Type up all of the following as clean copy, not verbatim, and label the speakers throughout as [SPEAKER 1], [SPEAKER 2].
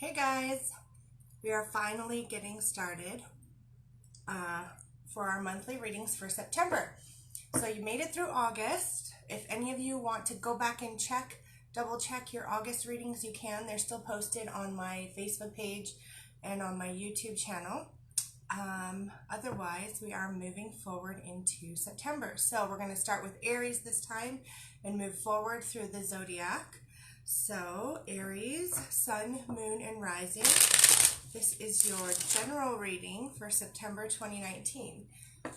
[SPEAKER 1] Hey guys, we are finally getting started for our monthly readings for September. So you made it through August. If any of you want to go back and double check your August readings, you can. They're still posted on my Facebook page and on my YouTube channel. Otherwise, we are moving forward into September. So we're going to start with Aries this time and move forward through the zodiac. So Aries, Sun, Moon, and Rising. This is your general reading for September 2019.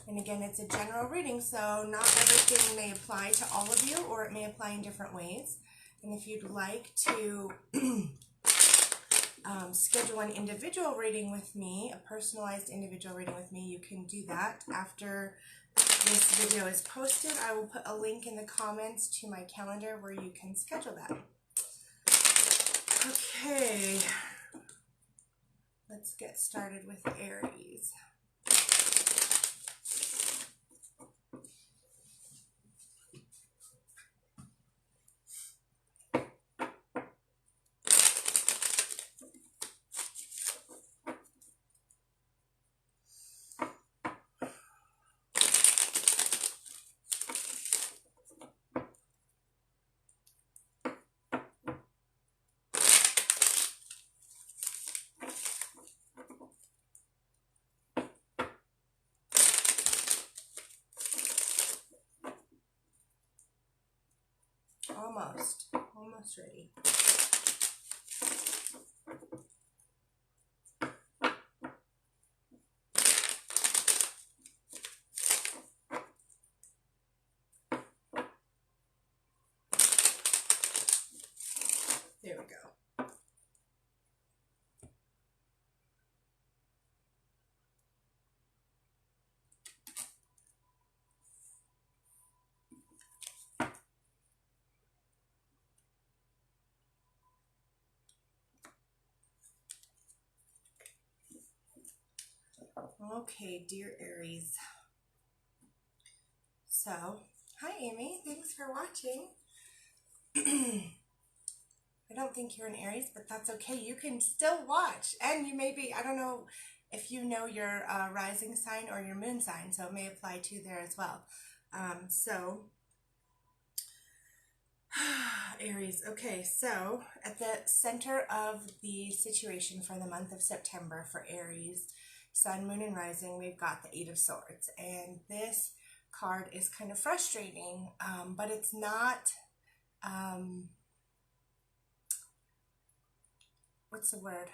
[SPEAKER 1] And again, it's a general reading, so not everything may apply to all of you, or it may apply in different ways. And if you'd like to schedule an individual reading with me, a personalized individual reading with me, you can do that after this video is posted. I will put a link in the comments to my calendar where you can schedule that. Okay, let's get started with Aries. Almost ready. There we go. Okay, dear Aries. So, hi Amy, thanks for watching. I don't think you're an Aries, but that's okay. You can still watch, and you may be, I don't know if you know your rising sign or your moon sign, so it may apply to you there as well. Aries. Okay, so at the center of the situation for the month of September for Aries, Sun, Moon, and Rising, we've got the Eight of Swords. And this card is kind of frustrating, but it's not, what's the word?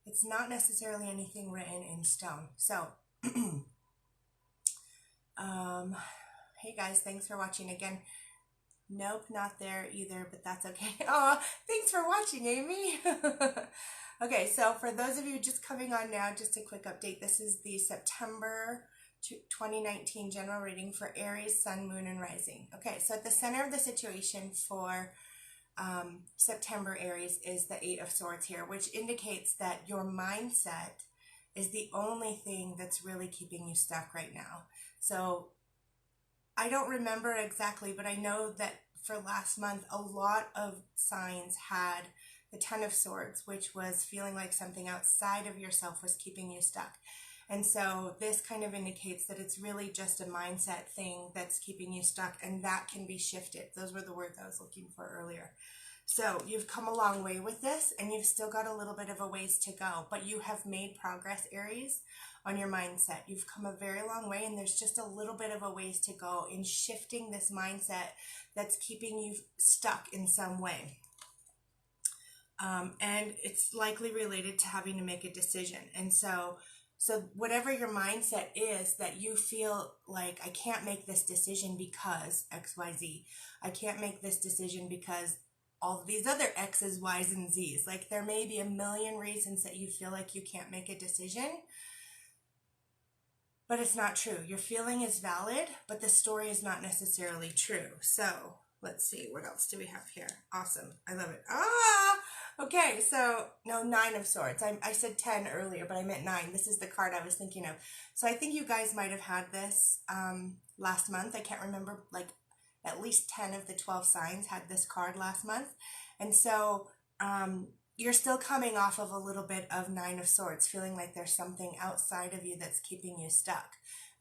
[SPEAKER 1] It's not necessarily anything written in stone. So, hey guys, thanks for watching again. Nope, not there either, but that's okay. Oh, thanks for watching, Amy. Okay, so for those of you just coming on now, just a quick update. This is the September 2019 general reading for Aries, Sun, Moon, and Rising. Okay, so at the center of the situation for September Aries is the Eight of Swords here, which indicates that your mindset is the only thing that's really keeping you stuck right now. So I don't remember exactly, but I know that for last month, a lot of signs had the Ten of Swords, which was feeling like something outside of yourself was keeping you stuck. And so this kind of indicates that it's really just a mindset thing that's keeping you stuck, and that can be shifted. Those were the words I was looking for earlier. So you've come a long way with this, and you've still got a little bit of a ways to go, but you have made progress, Aries, on your mindset. You've come a very long way, and there's just a little bit of a ways to go in shifting this mindset that's keeping you stuck in some way. And it's likely related to having to make a decision. And so whatever your mindset is that you feel like, I can't make this decision because XYZ. I can't make this decision because all of these other X's, Y's, and Z's. Like, there may be a million reasons that you feel like you can't make a decision, but it's not true. Your feeling is valid, but the story is not necessarily true. So let's see, what else do we have here? Awesome. I love it. Okay, so no, Nine of Swords. I said 10 earlier, but I meant 9. This is the card I was thinking of. So I think you guys might have had this last month. I can't remember, like at least 10 of the 12 signs had this card last month. And so you're still coming off of a little bit of Nine of Swords, feeling like there's something outside of you that's keeping you stuck.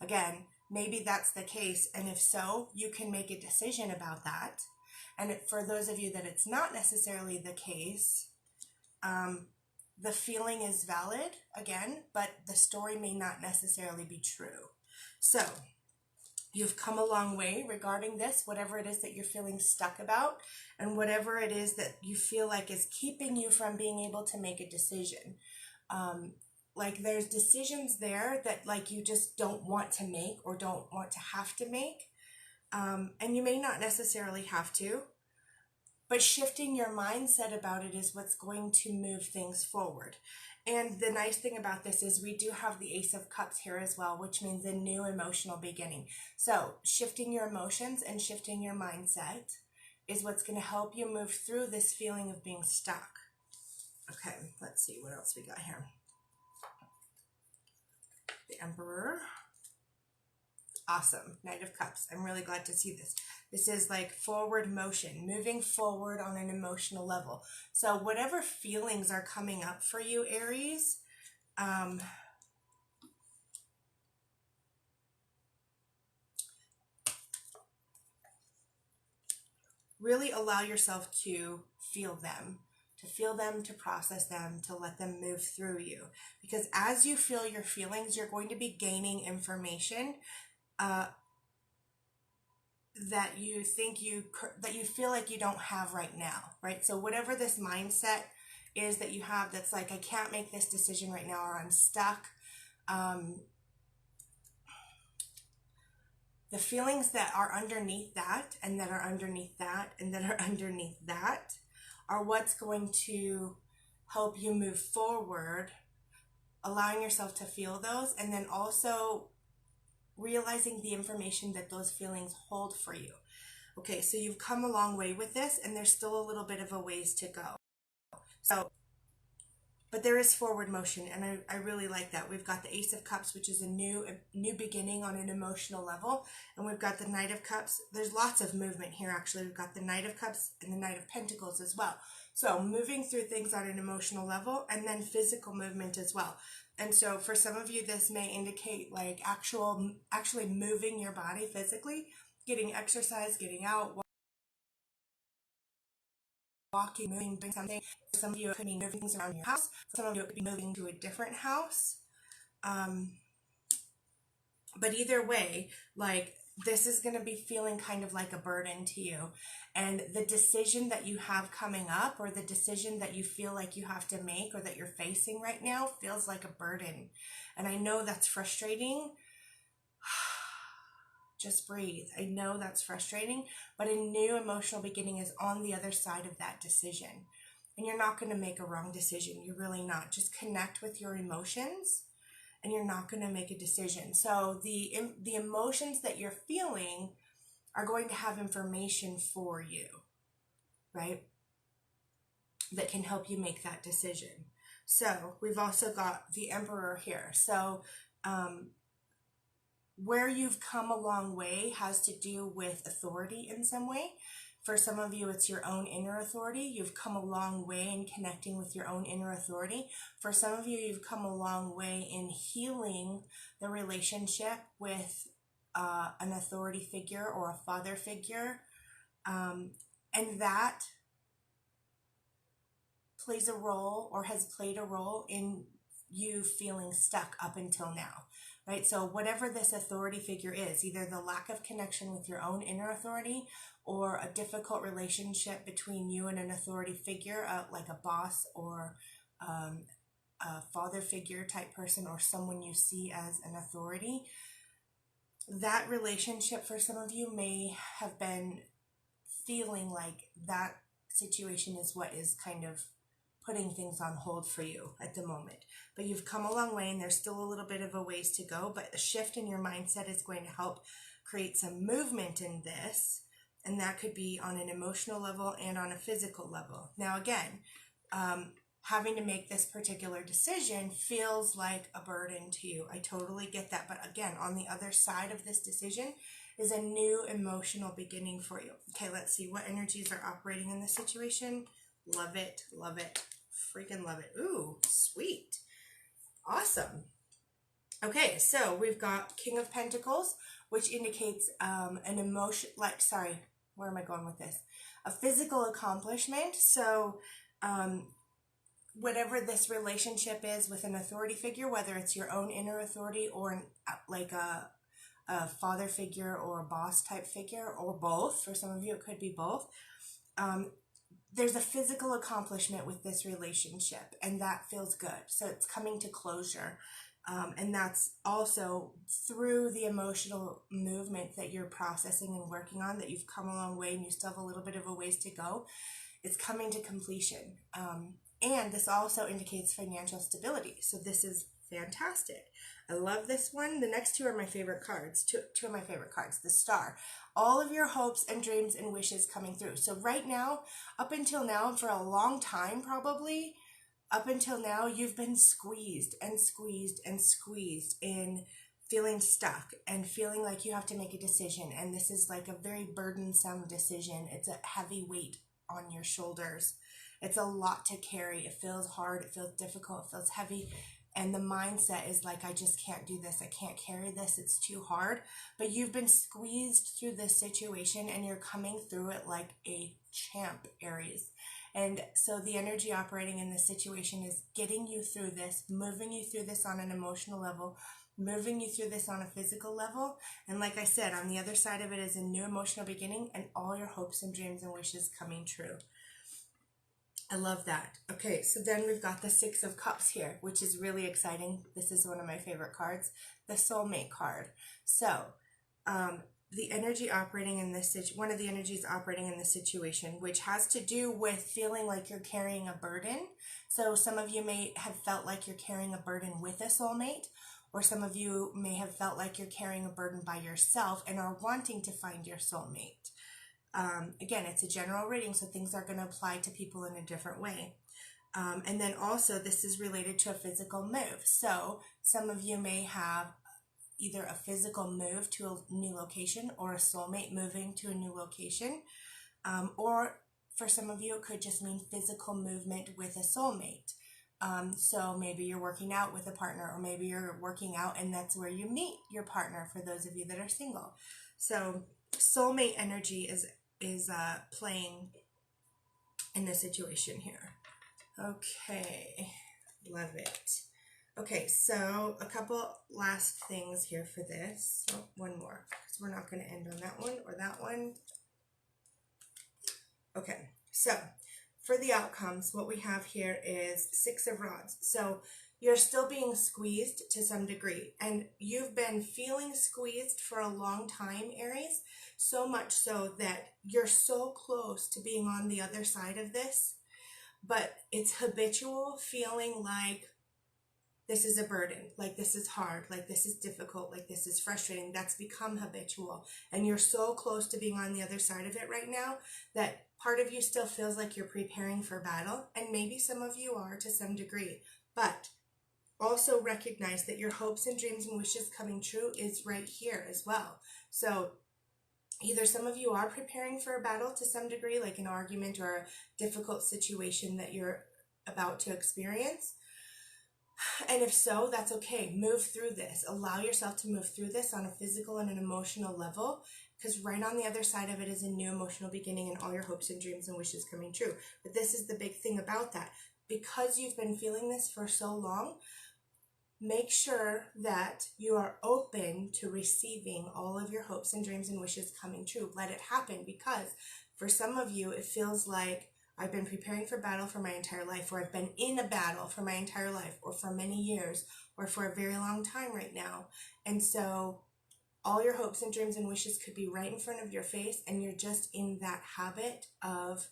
[SPEAKER 1] Again, maybe that's the case, and if so, you can make a decision about that. And for those of you that it's not necessarily the case, the feeling is valid, again, but the story may not necessarily be true. So, you've come a long way regarding this, whatever it is that you're feeling stuck about, and whatever it is that you feel like is keeping you from being able to make a decision. Like there's decisions there that like you just don't want to make or don't want to have to make. And you may not necessarily have to, but shifting your mindset about it is what's going to move things forward. And the nice thing about this is we do have the Ace of Cups here as well, which means a new emotional beginning. So shifting your emotions and shifting your mindset is what's going to help you move through this feeling of being stuck. Okay, let's see what else we got here. The Emperor. Awesome. Knight of Cups. I'm really glad to see this. This is like forward motion, moving forward on an emotional level. So whatever feelings are coming up for you, Aries, really allow yourself to feel them, to process them, to let them move through you. Because as you feel your feelings, you're going to be gaining information that you feel like you don't have right now, right? So whatever this mindset is that you have that's like, I can't make this decision right now, or I'm stuck, the feelings that are underneath that and that are underneath that and that are underneath that are what's going to help you move forward, allowing yourself to feel those, and then also realizing the information that those feelings hold for you. Okay, so you've come a long way with this, and there's still a little bit of a ways to go. So, but there is forward motion, and I really like that. We've got the Ace of Cups, which is a new beginning on an emotional level, and we've got the Knight of Cups. There's lots of movement here, actually. We've got the Knight of Cups and the Knight of Pentacles as well. So moving through things on an emotional level, and then physical movement as well. And so for some of you, this may indicate like actually moving your body physically, getting exercise, getting out, walking, moving, doing something. For some of you, it could be moving things around your house. For some of you, it could be moving to a different house. But either way, like this is going to be feeling kind of like a burden to you. And the decision that you have coming up, or the decision that you feel like you have to make or that you're facing right now, feels like a burden. And I know that's frustrating. Just breathe. I know that's frustrating, but a new emotional beginning is on the other side of that decision. And you're not going to make a wrong decision. You're really not. Just connect with your emotions, and you're not going to make a decision. So the emotions that you're feeling are going to have information for you, right? That can help you make that decision. So we've also got the Emperor here. So where you've come a long way has to do with authority in some way. For some of you, it's your own inner authority. You've come a long way in connecting with your own inner authority. For some of you, you've come a long way in healing the relationship with an authority figure or a father figure. And that plays a role, or has played a role, in you feeling stuck up until now. Right? So whatever this authority figure is, either the lack of connection with your own inner authority, or a difficult relationship between you and an authority figure, like a boss or a father figure type person, or someone you see as an authority, that relationship for some of you may have been feeling like that situation is what is kind of putting things on hold for you at the moment. But you've come a long way, and there's still a little bit of a ways to go, but a shift in your mindset is going to help create some movement in this, and that could be on an emotional level and on a physical level. Now again, having to make this particular decision feels like a burden to you. I totally get that, but again, on the other side of this decision is a new emotional beginning for you. Okay, let's see what energies are operating in this situation. Love it, love it. Freaking love it. Ooh, sweet. Awesome. Okay, so we've got King of Pentacles, which indicates an emotion, like, sorry, where am I going with this? A physical accomplishment. So whatever this relationship is with an authority figure, whether it's your own inner authority or like a father figure or a boss type figure, or both. For some of you, it could be both. There's a physical accomplishment with this relationship, and that feels good. So it's coming to closure. And that's also through the emotional movement that you're processing and working on, that you've come a long way and you still have a little bit of a ways to go. It's coming to completion. And this also indicates financial stability. So this is fantastic. I love this one. The next two are my favorite cards. Two of my favorite cards. The Star. All of your hopes and dreams and wishes coming through. So right now, up until now, for a long time probably, up until now, you've been squeezed and squeezed and squeezed in feeling stuck and feeling like you have to make a decision. And this is like a very burdensome decision. It's a heavy weight on your shoulders. It's a lot to carry. It feels hard. It feels difficult. It feels heavy. And the mindset is like, I just can't do this. I can't carry this. It's too hard. But you've been squeezed through this situation and you're coming through it like a champ, Aries. And so the energy operating in this situation is getting you through this, moving you through this on an emotional level, moving you through this on a physical level. And like I said, on the other side of it is a new emotional beginning and all your hopes and dreams and wishes coming true. I love that. Okay, so then we've got the Six of Cups here, which is really exciting. This is one of my favorite cards, the Soulmate card. So, the energy operating in this one of the energies operating in this situation, which has to do with feeling like you're carrying a burden. So some of you may have felt like you're carrying a burden with a soulmate, or some of you may have felt like you're carrying a burden by yourself and are wanting to find your soulmate. Again, it's a general reading, so things are going to apply to people in a different way. And then also this is related to a physical move. So some of you may have either a physical move to a new location or a soulmate moving to a new location. Or for some of you, it could just mean physical movement with a soulmate. So maybe you're working out with a partner, or maybe you're working out and that's where you meet your partner for those of you that are single. So soulmate energy is playing in this situation here. Okay, love it. Okay, so a couple last things here for this. Oh, one more, because we're not going to end on that one or that one. Okay, so for the outcomes, what we have here is Six of Rods. So you're still being squeezed to some degree, and you've been feeling squeezed for a long time, Aries, so much so that you're so close to being on the other side of this, but it's habitual feeling like this is a burden, like this is hard, like this is difficult, like this is frustrating. That's become habitual. And you're so close to being on the other side of it right now that part of you still feels like you're preparing for battle. And maybe some of you are to some degree. But also recognize that your hopes and dreams and wishes coming true is right here as well. So either some of you are preparing for a battle to some degree, like an argument or a difficult situation that you're about to experience. And if so, that's okay. Move through this. Allow yourself to move through this on a physical and an emotional level, because right on the other side of it is a new emotional beginning and all your hopes and dreams and wishes coming true. But this is the big thing about that. Because you've been feeling this for so long, make sure that you are open to receiving all of your hopes and dreams and wishes coming true. Let it happen, because for some of you, it feels like I've been preparing for battle for my entire life, or I've been in a battle for my entire life, or for many years, or for a very long time right now. And so all your hopes and dreams and wishes could be right in front of your face, and you're just in that habit of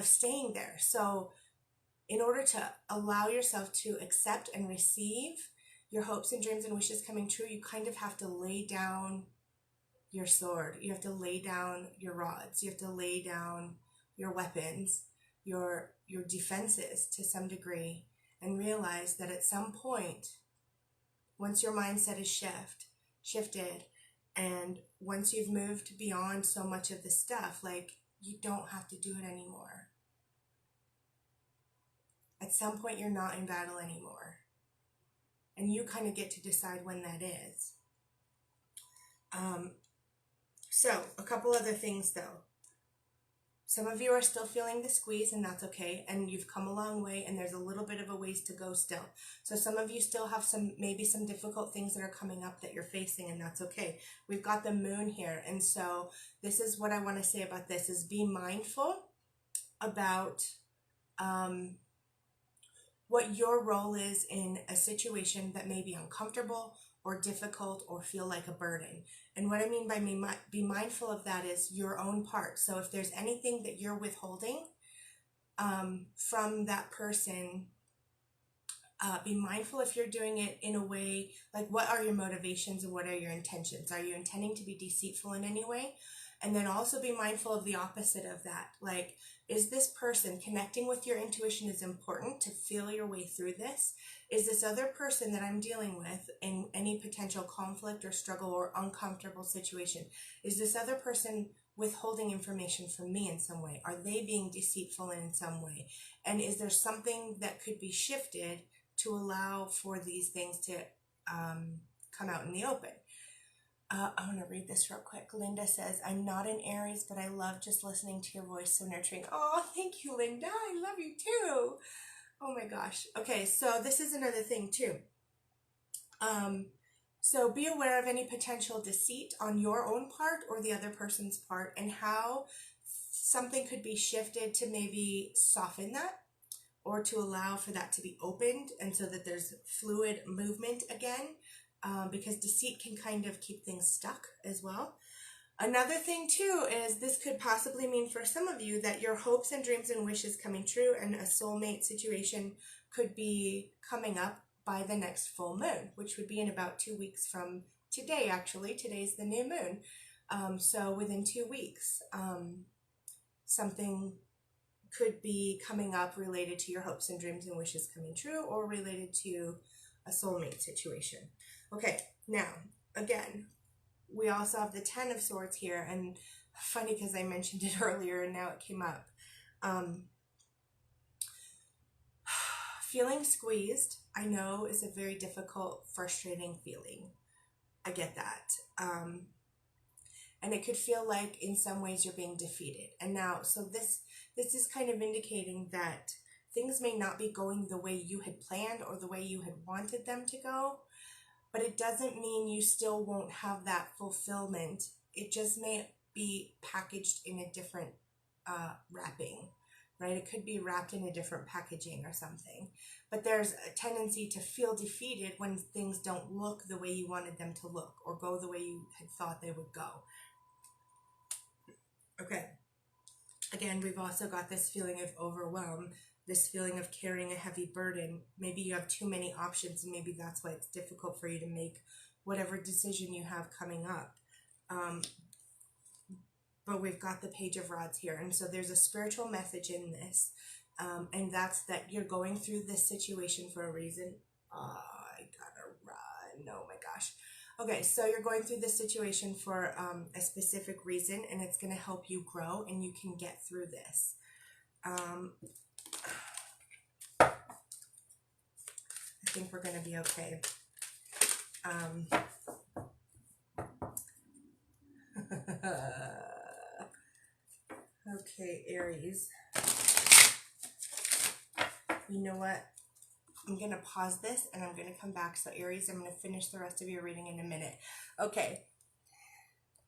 [SPEAKER 1] staying there. So in order to allow yourself to accept and receive your hopes and dreams and wishes coming true, you kind of have to lay down your sword. You have to lay down your rods. You have to lay down your weapons, your defenses to some degree, and realize that at some point, once your mindset is shifted, and once you've moved beyond so much of the stuff, like, you don't have to do it anymore. At some point, you're not in battle anymore. And you kind of get to decide when that is. So, a couple other things though. Some of you are still feeling the squeeze, and that's okay. And you've come a long way, and there's a little bit of a ways to go still. So some of you still have maybe some difficult things that are coming up that you're facing, and that's okay. We've got the moon here. And so this is what I want to say about this is be mindful about what your role is in a situation that may be uncomfortable or difficult or feel like a burden. And what I mean by be mindful of that is your own part. So if there's anything that you're withholding from that person, be mindful if you're doing it in a way, like what are your motivations and what are your intentions? Are you intending to be deceitful in any way? And then also be mindful of the opposite of that. Like, is this person connecting with your intuition is important to feel your way through this? Is this other person that I'm dealing with in any potential conflict or struggle or uncomfortable situation, is this other person withholding information from me in some way? Are they being deceitful in some way? And is there something that could be shifted to allow for these things to come out in the open? I want to read this real quick. Linda says, I'm not an Aries, but I love just listening to your voice, so nurturing. Oh, thank you, Linda. I love you too. Oh my gosh. Okay, so this is another thing too. So be aware of any potential deceit on your own part or the other person's part, and how something could be shifted to maybe soften that or to allow for that to be opened, and so that there's fluid movement again. Because deceit can kind of keep things stuck as well. Another thing too is this could possibly mean for some of you that your hopes and dreams and wishes coming true, and a soulmate situation could be coming up by the next full moon, which would be in about 2 weeks from today. Actually, today's the new moon. So within 2 weeks, something could be coming up related to your hopes and dreams and wishes coming true, or related to a soulmate situation. Okay, now, again, we also have the 10 of Swords here, and funny because I mentioned it earlier and now it came up. Feeling squeezed, I know, is a very difficult, frustrating feeling. I get that. And it could feel like in some ways you're being defeated. And now, so this is kind of indicating that things may not be going the way you had planned or the way you had wanted them to go. But it doesn't mean you still won't have that fulfillment. It just may be packaged in a different wrapping, right? It could be wrapped in a different packaging or something. But there's a tendency to feel defeated when things don't look the way you wanted them to look or go the way you had thought they would go. Okay. Again, we've also got this feeling of overwhelm, this feeling of carrying a heavy burden. Maybe you have too many options, and maybe that's why it's difficult for you to make whatever decision you have coming up. But we've got the Page of Rods here, and so there's a spiritual message in this, and that's that you're going through this situation for a reason. I gotta run. Oh my gosh. Okay, so you're going through this situation for a specific reason, and it's going to help you grow, and you can get through this. I think we're going to be okay. Okay, Aries. You know what? I'm going to pause this and I'm going to come back. So Aries, I'm going to finish the rest of your reading in a minute. Okay,